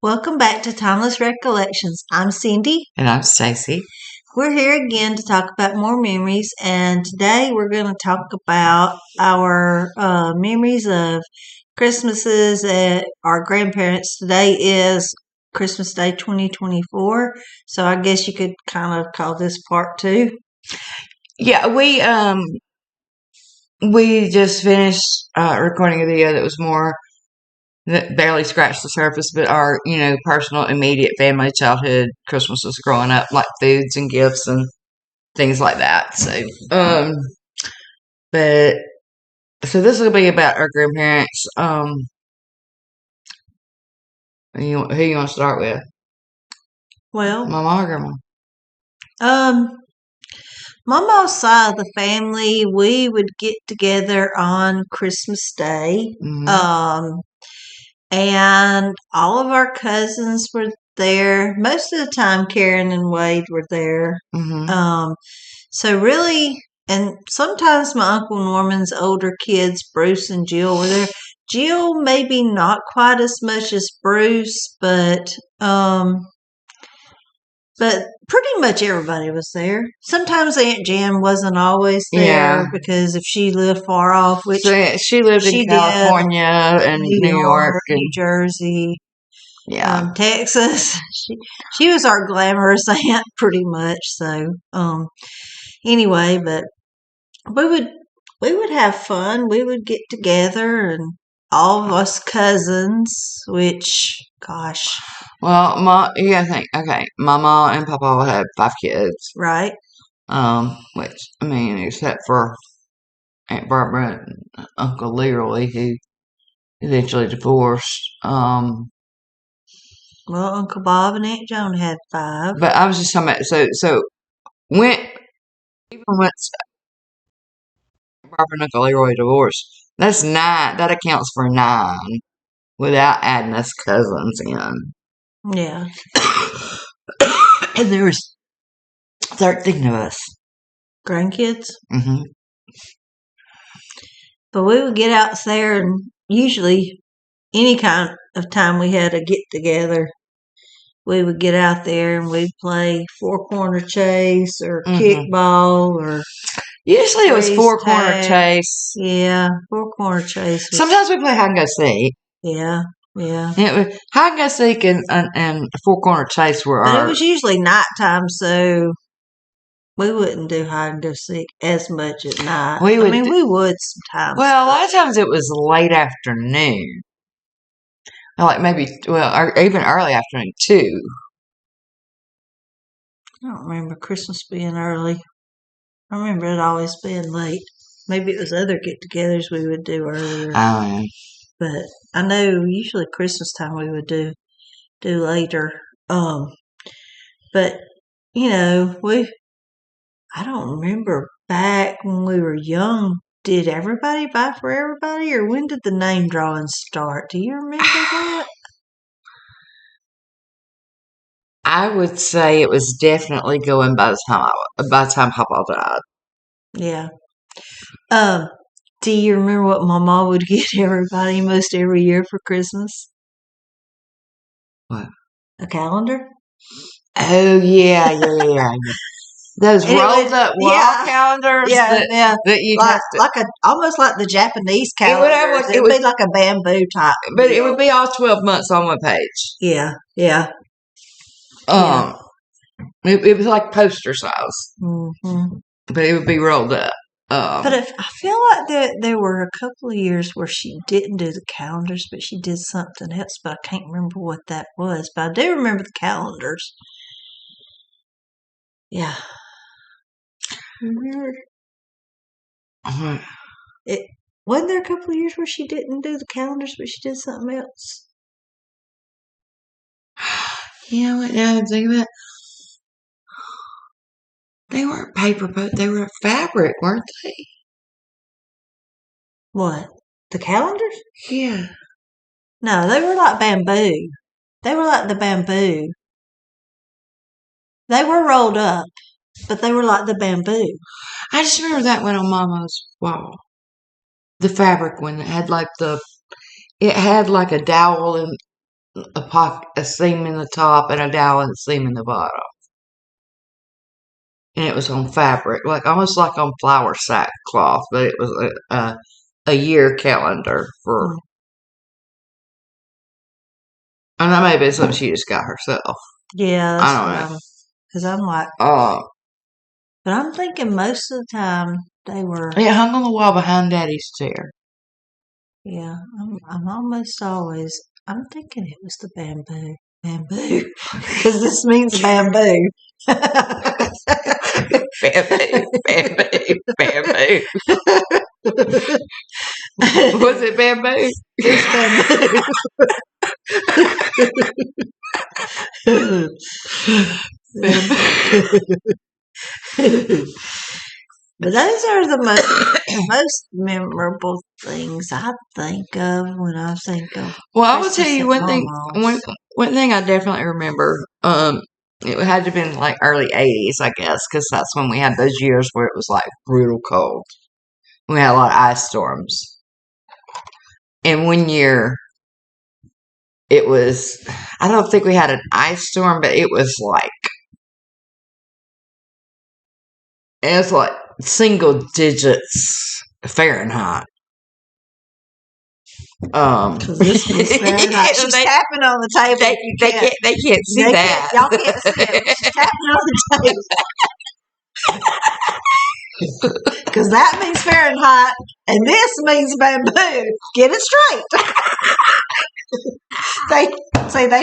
Welcome back to Timeless Recollections. I'm Cindy. And I'm Stacy. We're here again to talk about more memories, and today we're going to talk about our memories of Christmases at our grandparents. Today is Christmas Day 2024, so I guess you could kind of call this part two. Yeah, we just finished recording a video that was more that barely scratched the surface, but our personal, immediate family childhood Christmases growing up, like foods and gifts and things like that. So, this will be about our grandparents. Who you want to start with? Well, Mama or grandma? My mom's side of the family, we would get together on Christmas Day. Mm-hmm. And all of our cousins were there. Most of the time, Karen and Wade were there. Mm-hmm. So really, and sometimes my Uncle Norman's older kids, Bruce and Jill, were there. Jill maybe not quite as much as Bruce, but pretty much everybody was there. Sometimes Aunt Jan wasn't always there because if she lived far off, which she lived in California and New York and New Jersey, Texas. She was our glamorous aunt pretty much. So anyway, but we would have fun. We would get together and all of us cousins, which gosh. Well, you gotta think. Okay, Mama and Papa had 5 kids, right? Which except for Aunt Barbara and Uncle Leroy, who eventually divorced. Well, Uncle Bob and Aunt Joan had 5. But I was just talking about so even once Barbara and Uncle Leroy divorced, that's 9. That accounts for 9 without adding us cousins in. Yeah. And there was 13 of us. Grandkids? Mm-hmm. But we would get out there, and usually any kind of time we had a get-together, we would get out there and we'd play four-corner chase or kickball or... Usually it was four-corner chase. Yeah, four-corner chase. Sometimes we play hide and go seek. Yeah. Hide and go seek and four-corner chase were But it was usually nighttime, so we wouldn't do hide and go seek as much at night. We would sometimes. Well, a lot of times it was late afternoon. Like maybe, or even early afternoon, too. I don't remember Christmas being early. I remember it always being late. Maybe it was other get-togethers we would do earlier. Oh, yeah. But I know usually Christmas time we would do later. But, I don't remember back when we were young, did everybody buy for everybody, or when did the name drawing start? Do you remember that? I would say it was definitely going by the time Papa died. Yeah. Do you remember what Mama would get everybody most every year for Christmas? What? A calendar? Oh, yeah. Those rolled up wall calendars. That you almost like the Japanese calendar. It would be like a bamboo type. But it would be all 12 months on one page. Yeah. It was like poster size. Mm-hmm. But it would be rolled up. But I feel like there were a couple of years where she didn't do the calendars, but she did something else, but I can't remember what that was. But I do remember the calendars. Yeah. Wasn't there a couple of years where she didn't do the calendars, but she did something else? You know what? Now I'm thinking about it. They weren't paper, but they were fabric, weren't they? What? The calendars? Yeah. No, they were like bamboo. They were like the bamboo. They were rolled up, but they were like the bamboo. I just remember that one on Mama's wall. The fabric one that had like a dowel a seam in the top and a dowel seam in the bottom. And it was on fabric, like almost like on flour sack cloth, but it was a year calendar for. And that may have been something she just got herself. Yeah, that's I don't know. Because I'm like, but I'm thinking most of the time they were. It hung on the wall behind Daddy's chair. Yeah, I'm almost always. I'm thinking it was the bamboo, because this means bamboo. Bamboo. Was it bamboo? It's bamboo. But those are the most memorable things I think of when I think of. Well, I will tell you one thing. One thing I definitely remember. It had to have been like early 80s, I guess, because that's when we had those years where it was like brutal cold. We had a lot of ice storms. And one year, it was, I don't think we had an ice storm, but it was like single digits Fahrenheit. Because this was Fahrenheit. She's tapping on the table. They can't see that. Y'all can't see it. She's tapping on the table. Because that means Fahrenheit, and this means bamboo. Get it straight. They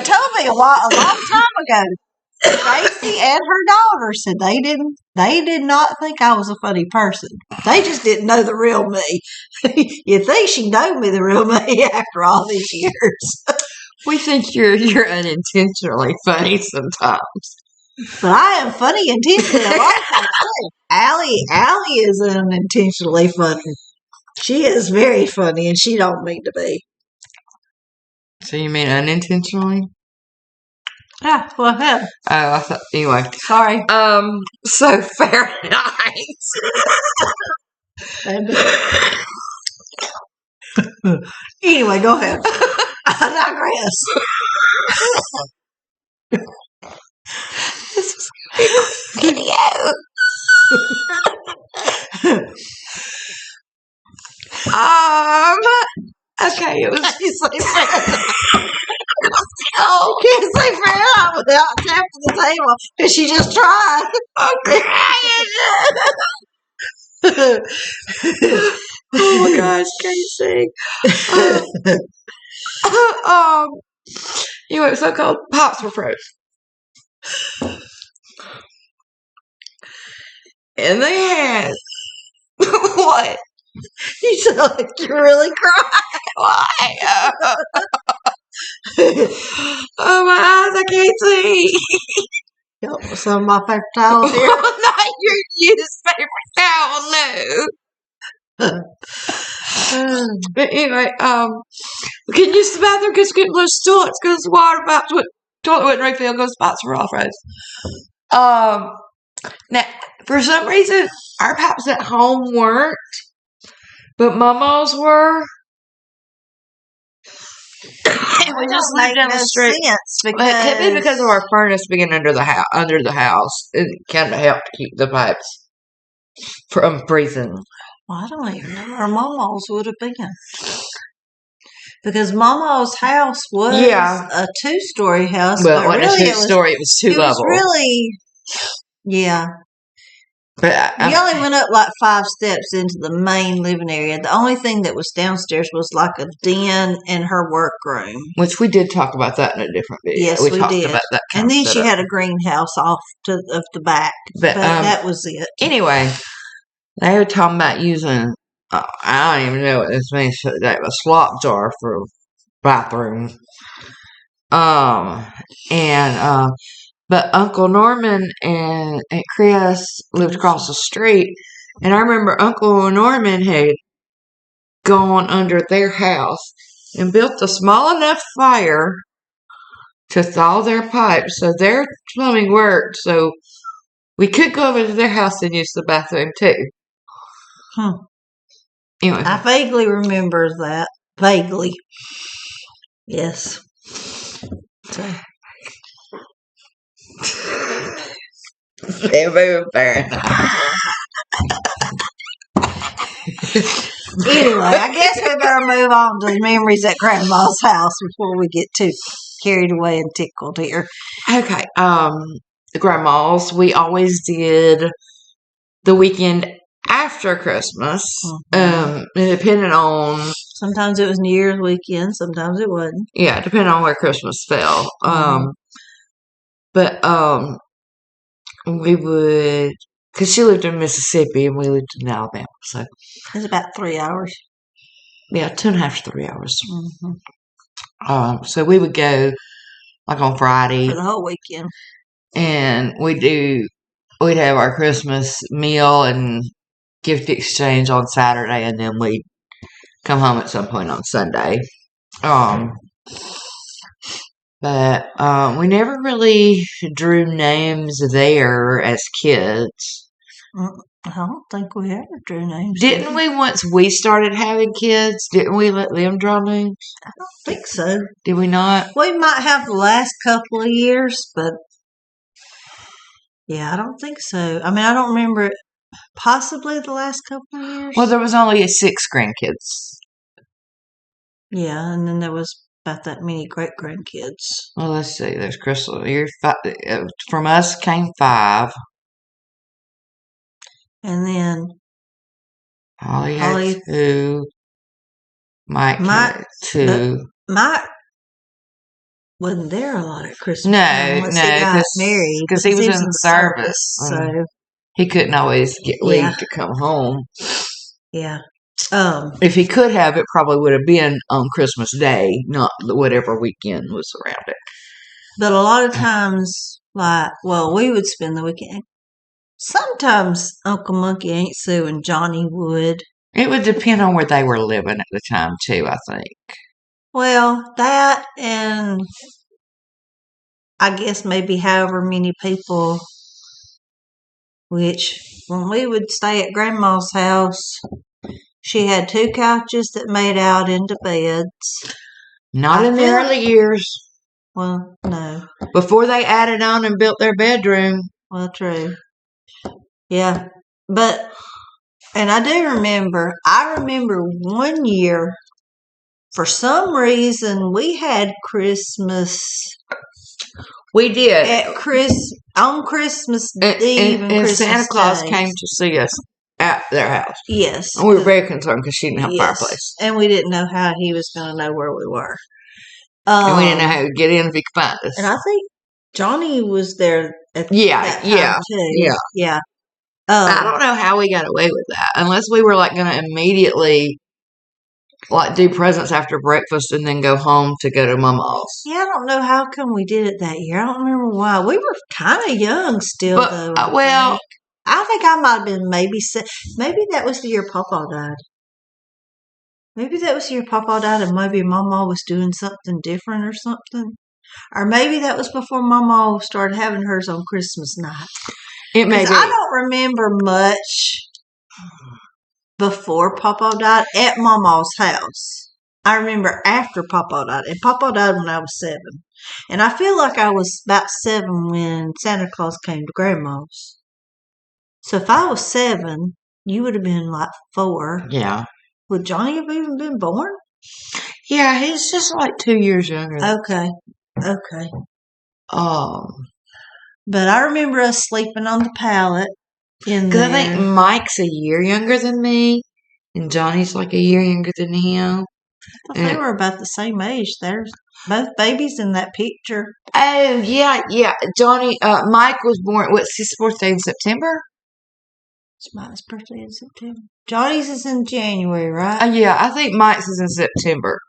told me a long time ago. Tracy and her daughter said they did not think I was a funny person. They just didn't know the real me. You think she knew me the real me after all these years. We think you're unintentionally funny sometimes. But I am funny intentionally a lot of times too. Allie is unintentionally funny. She is very funny and she don't mean to be. So you mean unintentionally? Yeah, go ahead. Oh, I thought, anyway. Sorry. So Fahrenheit. Anyway, go ahead. I digress. This is going to be a video. Okay, it was. Oh, can't say Fahrenheit without tapping the table because she just tried. I'm crying. Oh my gosh, Casey. Anyway, it was so cold. Pops were froze. And they had what? You sound like you're really crying. Why? Oh my eyes, I can't see. Yep, some of my paper towels here. Not your used paper towel, no. But anyway, we couldn't use the bathroom because we couldn't lose toilets because the water pipes toilet wouldn't refill because the pipes were all froze. Now, for some reason, our pipes at home weren't, but Mama's were. And we just lived down the street. It could be because of our furnace being under the house. It kind of helped keep the pipes from freezing. Well, I don't even know where Mama's would have been. Because Mama's house was a 2-story house. Well, it wasn't a 2-story, it was 2 levels. It was really, yeah. But we only went up like 5 steps into the main living area. The only thing that was downstairs was like a den and her workroom. Which we did talk about that in a different video. Yes, we talked did. About that and then she had a greenhouse off of the back. But that was it. Anyway, they were talking about using, I don't even know what this means, a slop jar for a bathroom. But Uncle Norman and Chris lived across the street. And I remember Uncle Norman had gone under their house and built a small enough fire to thaw their pipes so their plumbing worked. So we could go over to their house and use the bathroom too. Anyway. I vaguely remember that. Vaguely. Yes. So. Anyway, I guess we better move on to the memories at Grandma's house before we get too carried away and tickled here. Okay. Grandma's, we always did the weekend after Christmas. Mm-hmm. Depending on. Sometimes it was New Year's weekend, sometimes it wasn't. Yeah, depending on where Christmas fell. Mm-hmm. But we would, because she lived in Mississippi and we lived in Alabama, so it's about 3 hours. Yeah, 2.5 to 3 hours. Mm-hmm. So we would go like on Friday for the whole weekend, and we'd have our Christmas meal and gift exchange on Saturday, and then we'd come home at some point on Sunday. But we never really drew names there as kids. I don't think we ever drew names. Didn't we once we started having kids? Didn't we let them draw names? I don't think so. Did we not? We might have the last couple of years, but yeah, I don't think so. I mean, I don't remember it. Possibly the last couple of years. Well, there was only 6 grandkids. Yeah, and then there was about that many great-grandkids. Well, let's see. There's Crystal. From us came 5. And then Holly had 2. Mike had 2. Mike wasn't there a lot at Christmas. No, because he was in service. So he couldn't always get leave to come home. Yeah. If he could have, it probably would have been on Christmas Day, not whatever weekend was around it. But a lot of times, we would spend the weekend. Sometimes Uncle Monkey, Aunt Sue, and Johnny would. It would depend on where they were living at the time, too, I think. Well, that and I guess maybe however many people, which when we would stay at Grandma's house, she had 2 couches that made out into beds. Not in the early years. Well, no. Before they added on and built their bedroom. Well, true. Yeah. And I remember one year, for some reason, we had Christmas. We did. On Christmas Eve and Christmas Santa Claus Day. came to see us at their house. Yes. And we were very concerned because she didn't have a fireplace. And we didn't know how he was going to know where we were. And we didn't know how to get in if he could find us. And I think Johnny was there at that time too. Yeah. I don't know how we got away with that. Unless we were going to immediately do presents after breakfast and then go home to go to Mama's. Yeah, I don't know how come we did it that year. I don't remember why. We were kind of young still, though. I think I might have been maybe that was the year Papa died. Maybe that was the year Papa died, and maybe Mama was doing something different or something. Or maybe that was before Mama started having hers on Christmas night. It may be. I don't remember much before Papa died at Mama's house. I remember after Papa died. And Papa died when I was 7. And I feel like I was about 7 when Santa Claus came to Grandma's. So if I was 7, you would have been 4. Yeah. Would Johnny have even been born? Yeah, he's just 2 years younger. Okay. But I remember us sleeping on the pallet in there. Because I think Mike's a year younger than me, and Johnny's a year younger than him. I thought they were about the same age. There's both babies in that picture. Oh, yeah. Johnny, Mike was born, what's his birthday in September? It's Mike's birthday in September. Johnny's is in January, right? Yeah, I think Mike's is in September.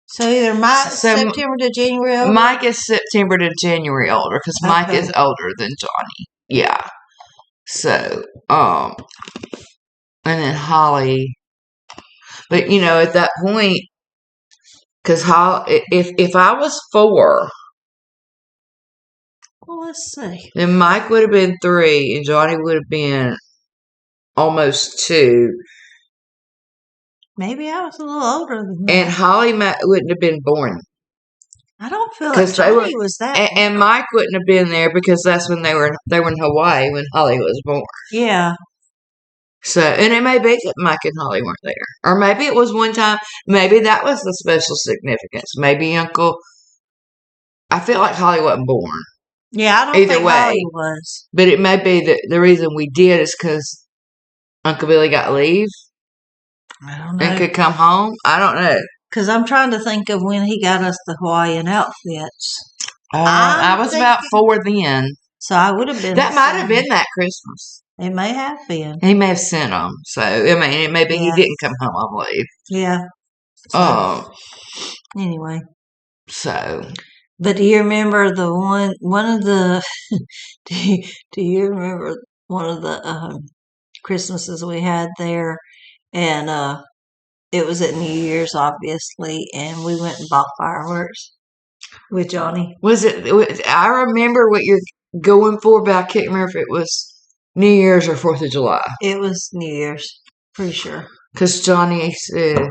So either Mike's September to January older? Mike is September to January older, because Mike is older than Johnny. Yeah. So, and then Holly. But, at that point, because if I was 4, well, let's see. Then Mike would have been 3, and Johnny would have been almost 2. Maybe I was a little older than that. And Holly wouldn't have been born I don't feel like Johnny was that. And Mike wouldn't have been there because that's when they were in Hawaii when Holly was born. Yeah. So, and it may be that Mike and Holly weren't there. Or maybe it was one time, maybe that was the special significance. Maybe I feel like Holly wasn't born. Yeah, I don't think Holly was. But it may be that the reason we did is because Uncle Billy got leave. I don't know. And could come home. I don't know. Because I'm trying to think of when he got us the Hawaiian outfits. I was about 4 then. So I would have been. That might have been that Christmas. It may have been. He may have sent them. So, I mean, it may be he didn't come home on leave. Yeah. So, anyway. So. But do you remember the one of the, do you remember one of the Christmases we had there? And it was at New Year's, obviously, and we went and bought fireworks with Johnny. I remember what you're going for, but I can't remember if it was New Year's or 4th of July. It was New Year's, pretty sure. Because Johnny said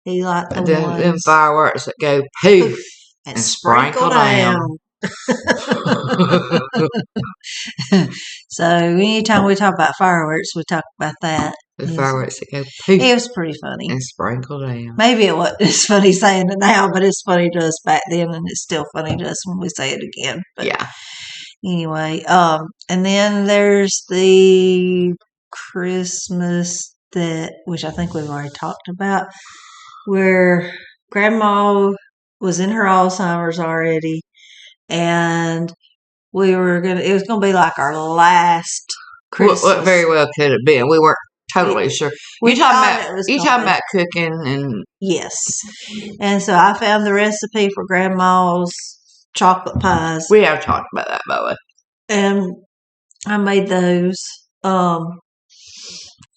he liked them fireworks that go poof and sprinkle down. So anytime we talk about fireworks, we talk about that. The fireworks that go poof. It was pretty funny. And sprinkle down. Maybe it wasn't as funny saying it now, but it's funny to us back then, and it's still funny to us when we say it again. But yeah. Anyway, and then there's the Christmas which I think we've already talked about, where Grandma was in her Alzheimer's already, and it was gonna be like our last Christmas. What very well could have been. We weren't totally sure. You talking about cooking and yes. And so I found the recipe for Grandma's chocolate pies. We have talked about that, by the way. And I made those.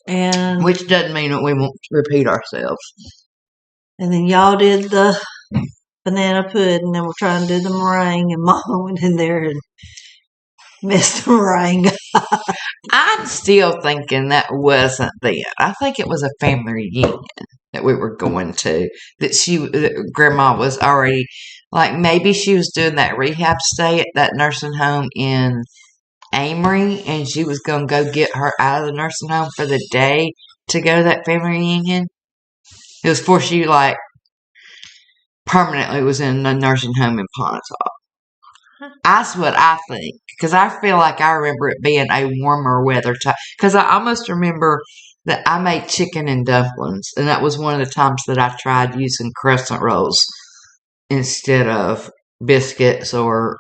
And which doesn't mean that we won't repeat ourselves. And then y'all did the banana pudding, and we're trying to do the meringue, and Mama went in there and messed the meringue up. I'm still thinking that wasn't then. I think it was a family reunion that we were going to. That Grandma was already, like, maybe she was doing that rehab stay at that nursing home in Amory, and she was going to go get her out of the nursing home for the day to go to that family reunion. It was before she, like, permanently was in a nursing home in Pontotoc. That's what I think. Because I feel like I remember it being a warmer weather time. Because I almost remember that I made chicken and dumplings. And that was one of the times that I tried using crescent rolls instead of biscuits or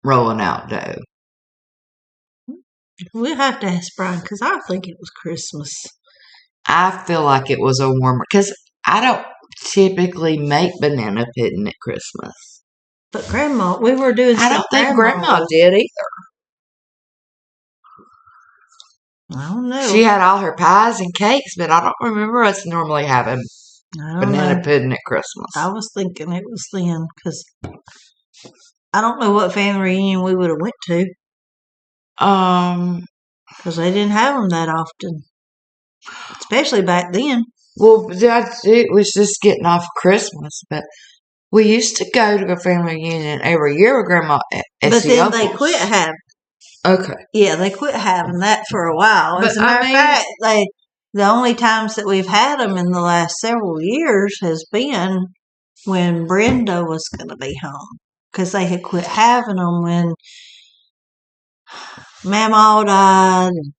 rolling out dough. We'll have to ask Brian, because I think it was Christmas. I feel like it was a warmer, because I don't typically make banana pudding at Christmas. But Grandma, we were doing I don't think Grandma did either. I don't know. She had all her pies and cakes, but I don't remember us normally having banana pudding at Christmas. I was thinking it was then, because I don't know what family reunion we would have went to. Because they didn't have them that often, especially back then. Well, it was just getting off Christmas, but we used to go to a family reunion every year with Grandma. But then they quit having. Okay. Yeah, they quit having that for a while. As a matter of fact, the only times that we've had them in the last several years has been when Brenda was going to be home, because they had quit having them when Mama died and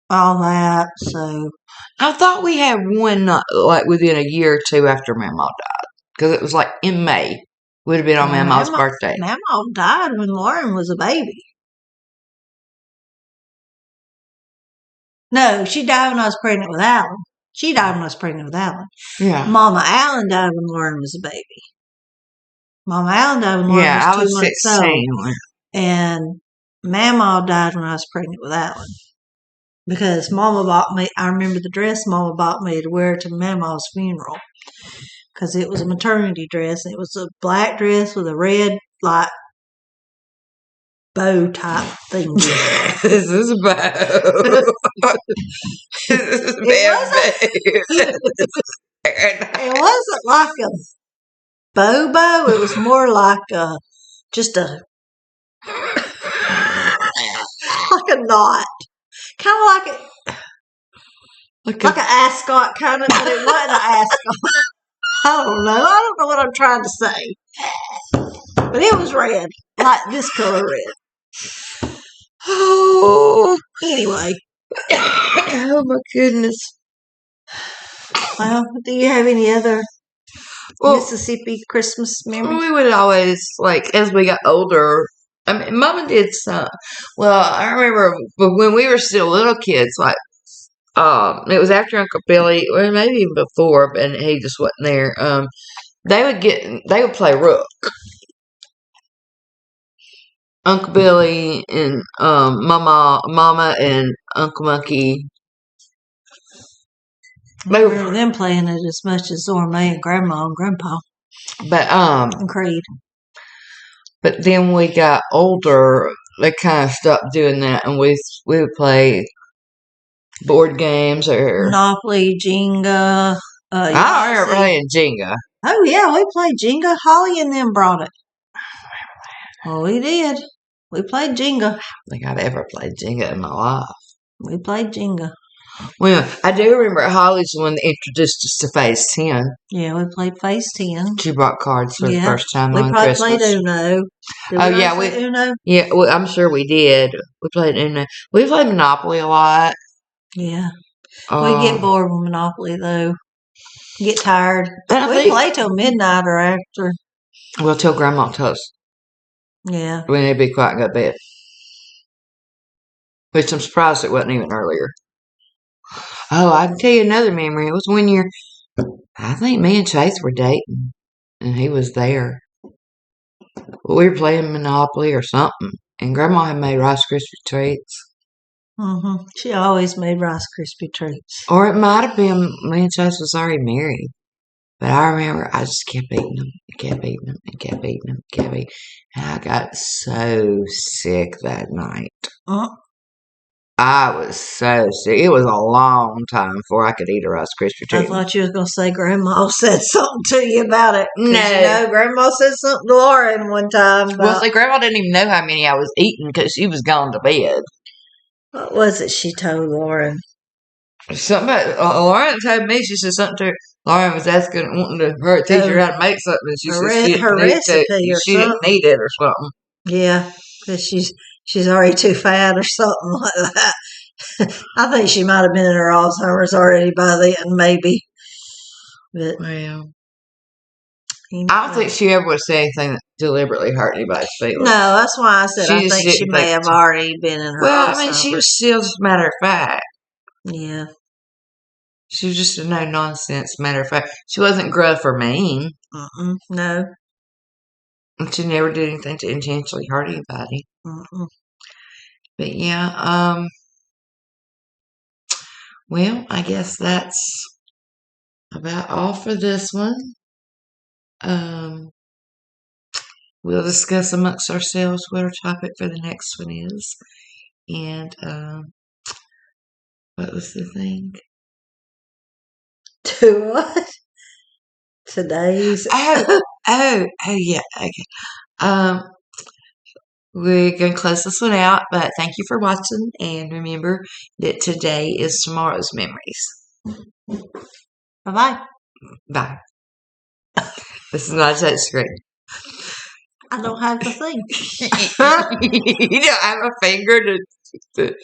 all that. So I thought we had one like within a year or two after Mama died, because it was like in May. Would have been on Mama's birthday. Mama died when Lauren was a baby. No, she died when I was pregnant with Alan. She died when I was pregnant with Alan. Yeah. Mama Allen died when Lauren was a baby. Mama Allen died when Lauren was 2 months old. And Mama died when I was pregnant with Alan. Because Mama bought me, I remember the dress Mama bought me to wear to Mama's funeral. Because it was a maternity dress. It was a black dress with a red, like, bow type thing. This is a bow. It wasn't like bow. It was more like just a like a knot, kind of like an ascot, kind of, but it wasn't an ascot. I don't know what I'm trying to say, but it was red, like this color red. Oh, anyway. Oh my goodness. Well, do you have any other Mississippi Christmas memories? We would always, like, as we got older, I mean, Mama did some. Well, I remember when we were still little kids, like, it was after Uncle Billy, or maybe even before, and he just wasn't there. They would play Rook. Uncle Billy and Mama and Uncle Monkey. I remember them playing it as much as May and Grandma and Grandpa. But and Creed. But then we got older, they kind of stopped doing that, and we would play board games or Monopoly, Jenga. I don't remember playing Jenga. Oh yeah, we played Jenga. Holly and them brought it. Well, we did. We played Jenga. I don't think I've ever played Jenga in my life. We played Jenga. Well, I do remember Holly's the one that introduced us to Phase 10. Yeah, we played Phase 10. She brought cards for the first time on Christmas. We played Uno. Did Uno? Yeah, well, I'm sure we did. We played Uno. We played Monopoly a lot. Yeah. We get bored with Monopoly, though. Get tired. We play till midnight or after. Well, till Grandma tells us. Yeah. We need to be quiet and go to bed. Which I'm surprised it wasn't even earlier. Oh, I can tell you another memory. It was when I think me and Chase were dating, and he was there. We were playing Monopoly or something, and Grandma had made Rice Krispie treats. Mm-hmm. She always made Rice Krispie treats. Or it might have been me and Chase was already married. But I remember I just kept eating them, and kept eating them, and kept eating them, and kept eating. And I got so sick that night. I was so sick. It was a long time before I could eat a Rice Krispie treat. I thought you was going to say Grandma said something to you about it. No. Grandma said something to Lauren one time about... Well, see, Grandma didn't even know how many I was eating because she was gone to bed. What was it she told Lauren? Something about... Lauren told me, she said something to her. Lauren was wanting her to teach her how to make something. And she said her recipe she didn't need it or something. Yeah, because she's already too fat or something like that. I think she might have been in her Alzheimer's already by then, maybe. But, well, I don't think she ever would say anything that deliberately hurt anybody's feelings. No, that's why I said I think she may have already been in her Alzheimer's. Well, I mean, she was still just a matter of fact. Yeah. She was just a no-nonsense matter of fact. She wasn't gruff or mean. No. And she never did anything to intentionally hurt anybody. But yeah, well, I guess that's about all for this one. We'll discuss amongst ourselves what our topic for the next one is. And what was the thing? To what? Today's. Oh, yeah. Okay. We're going to close this one out, but thank you for watching, and remember that today is tomorrow's memories. Bye-bye. Bye. This is not a touch screen. I don't have the thing. You don't have a finger to